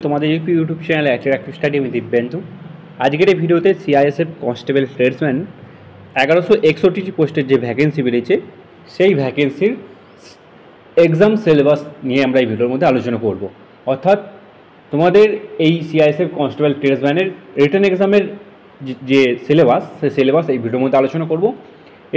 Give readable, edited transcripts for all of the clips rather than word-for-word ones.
তোমাদের ইউটিউব চ্যানেলে active study আমি দিব্যেন্দু। আজকের এই ভিডিওতে সিআইএসএফ কনস্টেবল ট্রেডসম্যান 1161টি পোস্টের যে ভ্যাকেন্সি বেরিয়েছে সেই ভ্যাকেন্সির এক্সাম সিলেবাস নিয়ে আমরা এই ভিডিওর মধ্যে আলোচনা করব। অর্থাৎ তোমাদের এই সিআইএসএফ কনস্টেবল ট্রেডসম্যানের রিটেন এক্সামের যে সিলেবাস সেই সিলেবাস এই ভিডিওর মধ্যে আলোচনা করব।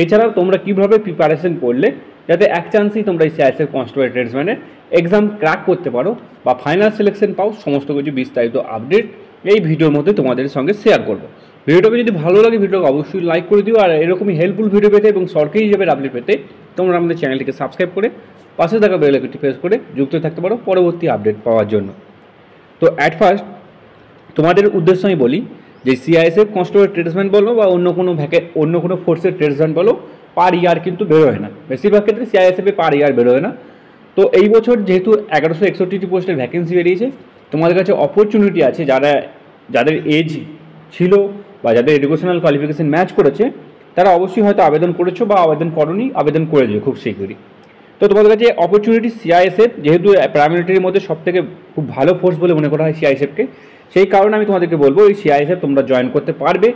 এছাড়াও তোমরা কীভাবে প্রিপারেশন করলে যাতে এক চান্সেই তোমরা এই সিআইএসএফ কনস্টেবল ট্রেডসম্যানের এক্সাম ক্র্যাক করতে পারো বা ফাইনাল সিলেকশন পাও, সমস্ত কিছু বিস্তারিত আপডেট এই ভিডিওর মধ্যে তোমাদের সঙ্গে শেয়ার করবো। ভিডিওটাকে যদি ভালো লাগে ভিডিওকে অবশ্যই লাইক করে দিও, আর এরকমই হেল্পফুল ভিডিও পেতে এবং সরকারি হিসাবে আপডেট পেতে তোমরা আমাদের চ্যানেলটিকে সাবস্ক্রাইব করে পাশে থাকা বেল আইকনটি প্রেস করে যুক্ত থাকতে পারো পরবর্তী আপডেট পাওয়ার জন্য। তো অ্যাট ফার্স্ট তোমাদের উদ্দেশ্য আমি বলি যে সিআইএসএফ কনস্টেবল ট্রেডসম্যান বলো বা অন্য কোনো ফোর্সের ট্রেডসম্যান বলো, পার ইয়ার কিন্তু বেরোয় না। বেশিরভাগ ক্ষেত্রে সিআইএসএফে পার ইয়ার বেরোয় না। তো এই বছর যেহেতু 1161টি পোস্টের ভ্যাকেন্সি বেরিয়েছে, তোমাদের কাছে অপরচুনিটি আছে যাদের এজ ছিল বা যাদের এডুকেশনাল কোয়ালিফিকেশন ম্যাচ করেছে তারা অবশ্যই হয়তো আবেদন করেছো বা আবেদন করোনি, আবেদন করে দিও খুব শীঘ্রই। তো তোমাদের কাছে অপরচুনিটি সিআইএসএফ যেহেতু প্যারামিলিটারির মধ্যে সবথেকে খুব ভালো ফোর্স বলে মনে করা হয় সিআইএসএফকে, সেই কারণে আমি তোমাদেরকে বলবো এই সিআইএসএফ তোমরা জয়েন করতে পারবে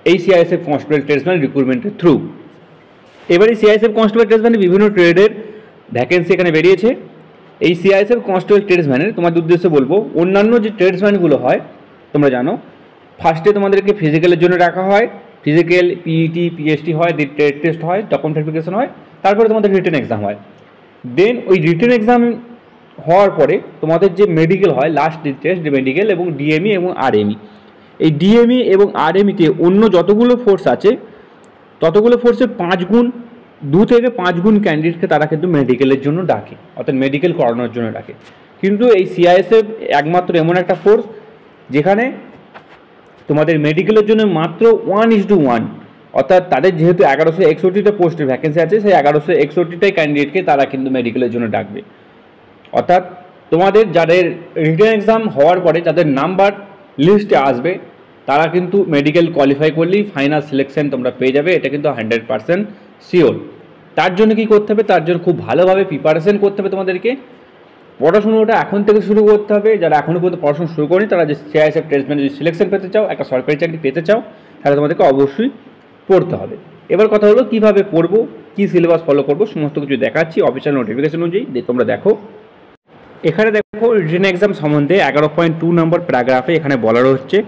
এই সিআইএসএফ কনস্টেবল ট্রেডসম্যান রিক্রুটমেন্টের থ্রু। এবারে সিআইএসএফ কনস্টেবল ট্রেডসম্যানের বিভিন্ন ট্রেডের ভ্যাকেন্সি এখানে বেরিয়েছে। এই সিআইএসএফ কনস্টেবল ট্রেডসম্যানের তোমাদের উদ্দেশ্যে বলবো, অন্যান্য যে ট্রেডসম্যানগুলো হয় তোমরা জানো, ফার্স্টে তোমাদেরকে ফিজিক্যালের জন্য রাখা হয়, ফিজিক্যাল পিইটি পিএসটি হয়, ট্রেড টেস্ট হয়, ডকুমেন্ট ভেরিফিকেশন হয়, তারপরে তোমাদের রিটেন এক্সাম হয়। দেন ওই রিটেন এক্সাম হওয়ার পরে তোমাদের যে মেডিকেল হয়, লাস্ট টেস্ট মেডিকেল এবং ডিএমই এবং আরএমই। এই ডিএমই এবং আরএমইতে অন্য যতগুলো ফোর্স আছে ততগুলো ফোর্সের 2 থেকে 5 গুণ ক্যান্ডিডেটকে তারা কিন্তু মেডিকেলের জন্য ডাকে, অর্থাৎ মেডিকেল করানোর জন্য ডাকে। কিন্তু এই সিআইএসএফ একমাত্র এমন একটা ফোর্স যেখানে তোমাদের মেডিকেলের জন্য মাত্র 1:1, অর্থাৎ তাদের যেহেতু 1161টা পোস্টের ভ্যাকেন্সি আছে, সেই 1161টাই ক্যান্ডিডেটকে তারা কিন্তু মেডিকেলের জন্য ডাকবে। অর্থাৎ তোমাদের যাদের রিটেন এক্সাম হওয়ার পরে যাদের নাম্বার লিস্টে আসবে তারা কিন্তু মেডিকেল কোয়ালিফাই করলেই ফাইনাল সিলেকশন তোমরা পেয়ে যাবে, এটা কিন্তু 100% শিওর। তার জন্য কী করতে হবে, তার জন্য খুব ভালোভাবে প্রিপারেশন করতে হবে তোমাদেরকে। পড়াশুনোটা এখন থেকে শুরু করতে হবে। যারা এখনও পর্যন্ত পড়াশোনা শুরু করেনি তারা যে সিআইএসএফ ট্রেডসম্যান যদি সিলেকশন পেতে চাও, একটা সরকারি চাকরি পেতে চাও, তাহলে তোমাদেরকে অবশ্যই পড়তে হবে। এবার কথা হলো কীভাবে পড়বো, কী সিলেবাস ফলো করবো, সমস্ত কিছু দেখাচ্ছি অফিসিয়াল নোটিফিকেশন অনুযায়ী। তোমরা দেখো, এখানে দেখো রিটেন এক্সাম সম্বন্ধে 11.2 নম্বর প্যারাগ্রাফে এখানে বলা হচ্ছে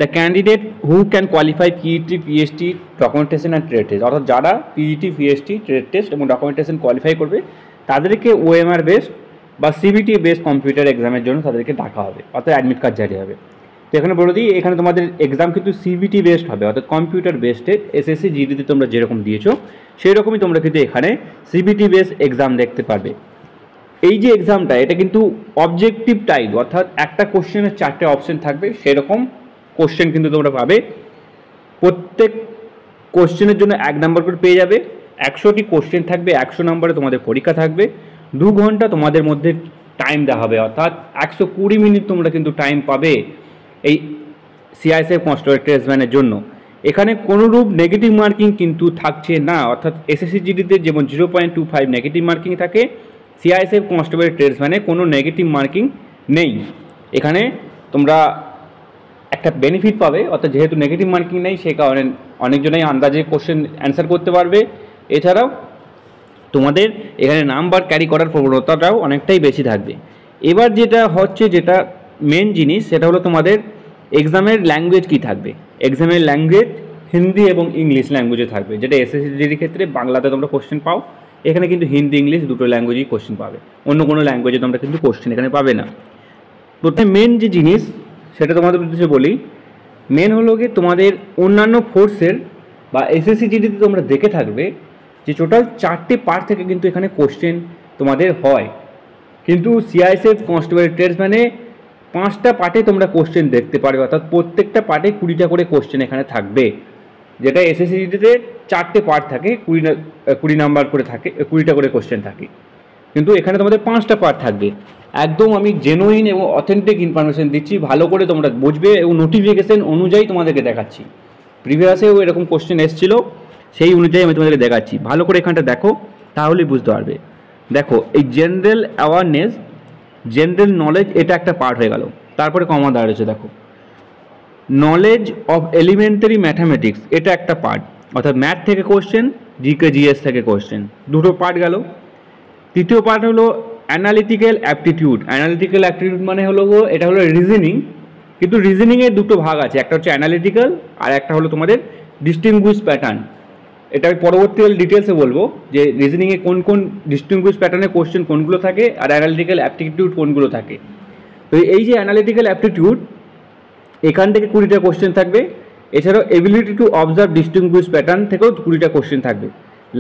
the candidate who can qualify PET PST documentation and trade test. অর্থাৎ যারা পিইটি পিএসটি ট্রেড টেস্ট এবং ডকুমেন্টেশন কোয়ালিফাই করবে তাদেরকে ওএমআর বেসড বা সিবিটি বেসড কম্পিউটার এক্সামের জন্য তাদেরকে ডাকা হবে, অর্থাৎ অ্যাডমিট কার্ড জারি হবে। তো এখানে বলে দিই, এখানে তোমাদের এক্সাম কিন্তু সিবিটি বেসড হবে, অর্থাৎ কম্পিউটার বেসডে এসএসসি জিডিতে তোমরা যেরকম দিয়েছো সেই রকমই তোমরা কিন্তু এখানে সিবিটি বেসড এক্সাম দেখতে পারবে। এই যে এক্সামটা এটা কিন্তু অবজেক্টিভ টাইপ, অর্থাৎ একটা কোশ্চেনের 4টে অপশন থাকবে, সেরকম কোশ্চেন কিন্তু তোমরা পাবে। প্রত্যেক কোশ্চেনের জন্য 1 নম্বর করে পেয়ে যাবে। 100টি কোশ্চেন থাকবে, 100 নম্বরে তোমাদের পরীক্ষা থাকবে। 2 ঘন্টা তোমাদের মধ্যে টাইম দেওয়া হবে, অর্থাৎ 120 মিনিট তোমরা কিন্তু টাইম পাবে এই সিআইএসএফ কনস্টেবল ট্রেডসম্যানের জন্য। এখানে কোনোরূপ নেগেটিভ মার্কিং কিন্তু থাকছে না, অর্থাৎ এসএসসি জিডিতে যেমন 0.25 নেগেটিভ মার্কিং থাকে, সিআইএসএফ কনস্টেবল ট্রেডসম্যানে কোনো নেগেটিভ মার্কিং নেই। এখানে তোমরা একটা বেনিফিট পাবে, অর্থাৎ যেহেতু নেগেটিভ মার্কিং নেই সেই কারণে অনেকজনেই আন্দাজে কোশ্চেন অ্যান্সার করতে পারবে। এছাড়াও তোমাদের এখানে নাম্বার ক্যারি করার প্রবণতাটাও অনেকটাই বেশি থাকবে। এবার যেটা হচ্ছে, যেটা মেন জিনিস, সেটা হলো তোমাদের এক্সামের ল্যাঙ্গুয়েজ কী থাকবে। এক্সামের ল্যাঙ্গুয়েজ হিন্দি এবং ইংলিশ ল্যাঙ্গুয়েজে থাকবে, যেটা এসএসসি জিডির ক্ষেত্রে বাংলাতে তোমরা কোশ্চেন পাও, এখানে কিন্তু হিন্দি ইংলিশ দুটো ল্যাঙ্গুয়েজেই কোশ্চেন পাবে, অন্য কোনো ল্যাঙ্গুয়েজে তোমরা কিন্তু কোশ্চেন এখানে পাবে না। প্রথমে মেন যে জিনিস সেটা তোমাদের উদ্দেশ্যে বলি, মেন হলো কি তোমাদের অন্যান্য ফোর্সের বা এসএসসি জিডিতে তোমরা দেখে থাকবে যে টোটাল 4টে পার্ট থেকে কিন্তু এখানে কোশ্চেন তোমাদের হয়, কিন্তু সিআইএসএফ কনস্টেবল ট্রেডসম্যানে 5টা পার্টে তোমরা কোশ্চেন দেখতে পারবে, অর্থাৎ প্রত্যেকটা পার্টে 20টা করে কোশ্চেন এখানে থাকবে। যেটা এসএসসি জিডিতে 4টে পার্ট থাকে, 20 নাম্বার করে থাকে, 20টা করে কোশ্চেন থাকে, কিন্তু এখানে তোমাদের 5টা পার্ট থাকবে। একদম আমি জেনুইন এবং অথেন্টিক ইনফরমেশন দিচ্ছি, ভালো করে তোমরা বুঝবে এবং নোটিফিকেশন অনুযায়ী তোমাদেরকে দেখাচ্ছি। প্রিভিয়াসেও এরকম কোশ্চেন এসেছিলো, সেই অনুযায়ী আমি তোমাদেরকে দেখাচ্ছি। ভালো করে এখানটা দেখো, তাহলেই বুঝতে পারবে। দেখো, এই জেনারেল অ্যাওয়ারনেস জেনারেল নলেজ এটা একটা পার্ট হয়ে গেল। তারপরে কমা দাঁড়িয়েছে দেখো, নলেজ অফ এলিমেন্টারি ম্যাথামেটিক্স এটা একটা পার্ট, অর্থাৎ ম্যাথ থেকে কোশ্চেন, জিকে জিএস থেকে কোশ্চেন, দুটো পার্ট গেল। তৃতীয় পার্ট হলো অ্যানালিটিক্যাল অ্যাপটিটিউড। অ্যানালিটিক্যাল অ্যাপটিটিউড মানে হলো এটা হলো রিজনিং, কিন্তু রিজনিংয়ের দুটো ভাগ আছে, একটা হচ্ছে অ্যানালিটিক্যাল আর একটা হলো তোমাদের ডিস্টিংগুইশ প্যাটার্ন। এটা আমি পরবর্তীকালে ডিটেলসে বলবো যে রিজনিংয়ে কোন কোন ডিস্টিংগুইশ প্যাটার্নের কোশ্চেন কোনগুলো থাকে আর অ্যানালিটিক্যাল অ্যাপটিটিউড কোনগুলো থাকে। তো এই যে অ্যানালিটিক্যাল অ্যাপটিটিউড, এখান থেকে 20টা কোশ্চেন থাকবে। এছাড়াও ability to observe distinguished pattern থেকেও 20টা কোশ্চেন থাকবে।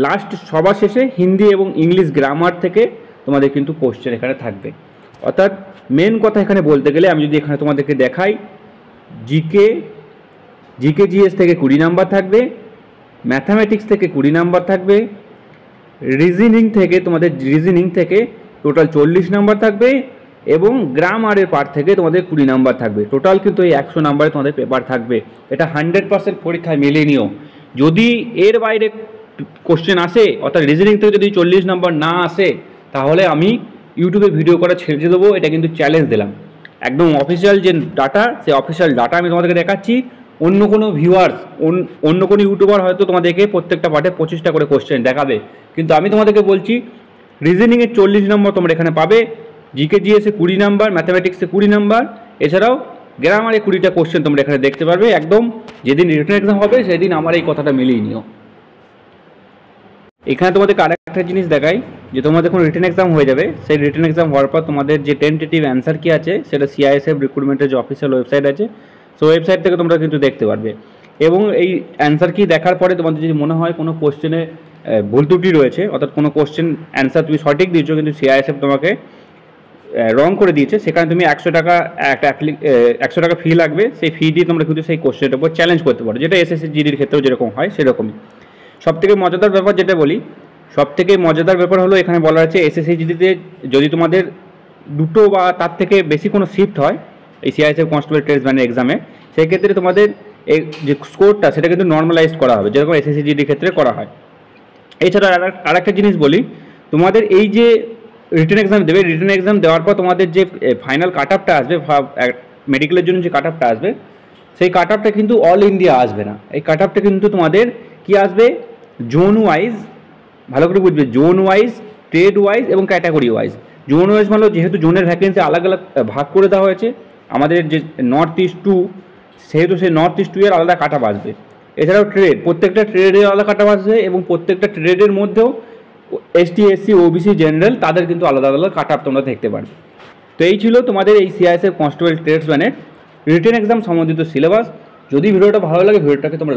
লাস্ট সবার শেষে হিন্দি এবং ইংলিশ গ্রামার থেকে তোমাদের কিন্তু কোশ্চেন এখানে থাকবে। অর্থাৎ মেন কথা এখানে বলতে গেলে আমি যদি এখানে তোমাদেরকে দেখাই, জিকে জিএস থেকে 20 নাম্বার থাকবে, ম্যাথামেটিক্স থেকে 20 নাম্বার থাকবে, রিজনিং থেকে টোটাল 40 নাম্বার থাকবে এবং গ্রামারের পার্ট থেকে তোমাদের 20 নাম্বার থাকবে। টোটাল কিন্তু এই 100 নাম্বারে তোমাদের পেপার থাকবে। এটা 100% পরীক্ষায় মেলে নিও। যদি এর বাইরে কোশ্চেন আসে, অর্থাৎ রিজনিং থেকে যদি 40 নাম্বার না আসে, তাহলে আমি ইউটিউবে ভিডিও করা ছেড়ে দেবো। এটা কিন্তু চ্যালেঞ্জ দিলাম, একদম অফিসিয়াল যে ডাটা, সেই অফিসিয়াল ডাটা আমি তোমাদেরকে দেখাচ্ছি। অন্য কোনো ভিউয়ার্স, অন্য কোনো ইউটিউবার হয়তো তোমাদেরকে প্রত্যেকটা পার্টে 25টা করে কোশ্চেন দেখাবে, কিন্তু আমি তোমাদেরকে বলছি রিজনিংয়ের 40 নম্বর তোমরা এখানে পাবে, জিকে জিএসে 20 নাম্বার, ম্যাথামেটিক্সে 20 নাম্বার, এছাড়াও গ্রামারে 20টা কোশ্চেন তোমরা এখানে দেখতে পারবে। একদম যেদিন রিটেন এক্সাম হবে সেদিন আমার এই কথাটা মিলিয়ে নিও। এখানে তোমাদেরকে আরেকটা জিনিস দেখাই, যে তোমাদের যখন রিটেন এক্সাম হয়ে যাবে, সেই রিটেন এক্সাম হওয়ার পর তোমাদের যে টেন্টেটিভ অ্যান্সার কি আছে সেটা সিআইএসএফ রিক্রুটমেন্টের যে অফিসিয়াল ওয়েবসাইট আছে, সো ওয়েবসাইট থেকে তোমরা কিন্তু দেখতে পারবে। এবং এই অ্যান্সার কি দেখার পরে তোমাদের যদি মনে হয় কোনো কোশ্চেনে ভুল ত্রুটি রয়েছে, অর্থাৎ কোনো কোশ্চেন অ্যান্সার তুমি সঠিক দিয়েছো কিন্তু সিআইএসএফ তোমাকে রং করে দিয়েছে, সেখানে তুমি 100 টাকা ফি লাগবে। সেই ফি দিয়ে তোমরা কিন্তু সেই কোশ্চেনের উপর চ্যালেঞ্জ করতে পারো, যেটা এসএসসি জিডির ক্ষেত্রেও যেরকম হয় সেরকমই। সবথেকে মজাদার ব্যাপার যেটা বলি, সবথেকে মজাদার ব্যাপার হলো এখানে বলা আছে এসএসসি জিডিতে যদি তোমাদের দুটো বা তার থেকে বেশি কোনো শিফট হয় এই সিআইএসএফ কনস্টেবল ট্রেডসম্যানের এক্সামে, সেই ক্ষেত্রে তোমাদের এই যে স্কোরটা সেটা কিন্তু নর্মালাইজ করা হবে, যেরকম এসএসসি জিডির ক্ষেত্রে করা হয়। এছাড়া আরেকটা জিনিস বলি, তোমাদের এই যে রিটেন এক্সাম দেবে, রিটেন এক্সাম দেওয়ার পর তোমাদের যে ফাইনাল কাট আপটা আসবে, মেডিকেলের জন্য যে কাট আপটা আসবে, সেই কাট আপটা কিন্তু অল ইন্ডিয়া আসবে না। এই কাট আপটা কিন্তু তোমাদের কি আসবে, জোন ওয়াইজ, ভালো করে বুঝবে, জোন ওয়াইজ, ট্রেড ওয়াইজ এবং ক্যাটাগরি ওয়াইজ। জোন ওয়াইজ মানে যেহেতু জোনের ভ্যাকেন্সি আলাদা আলাদা ভাগ করে দেওয়া হয়েছে, আমাদের যে নর্থ ইস্ট 2, সেহেতু সেই নর্থ ইস্ট 2 এর আলাদা কাট আপ আসবে। এছাড়াও ট্রেড, প্রত্যেকটা ট্রেডের আলাদা কাট আপ আসবে এবং প্রত্যেকটা ট্রেডের মধ্যেও এসটি, এসসি, ওবিসি, জেনারেল তাদের কিন্তু আলাদা আলাদা কাট আপ তোমরা দেখতে পারবে। তো এই ছিল তোমাদের এই সিআইএসএফ কনস্টেবল ট্রেডসম্যানের রিটেন এক্সাম সম্বন্ধিত সিলেবাস। যদি ভিডিওটা ভালো লাগে, ভিডিওটাকে তোমরা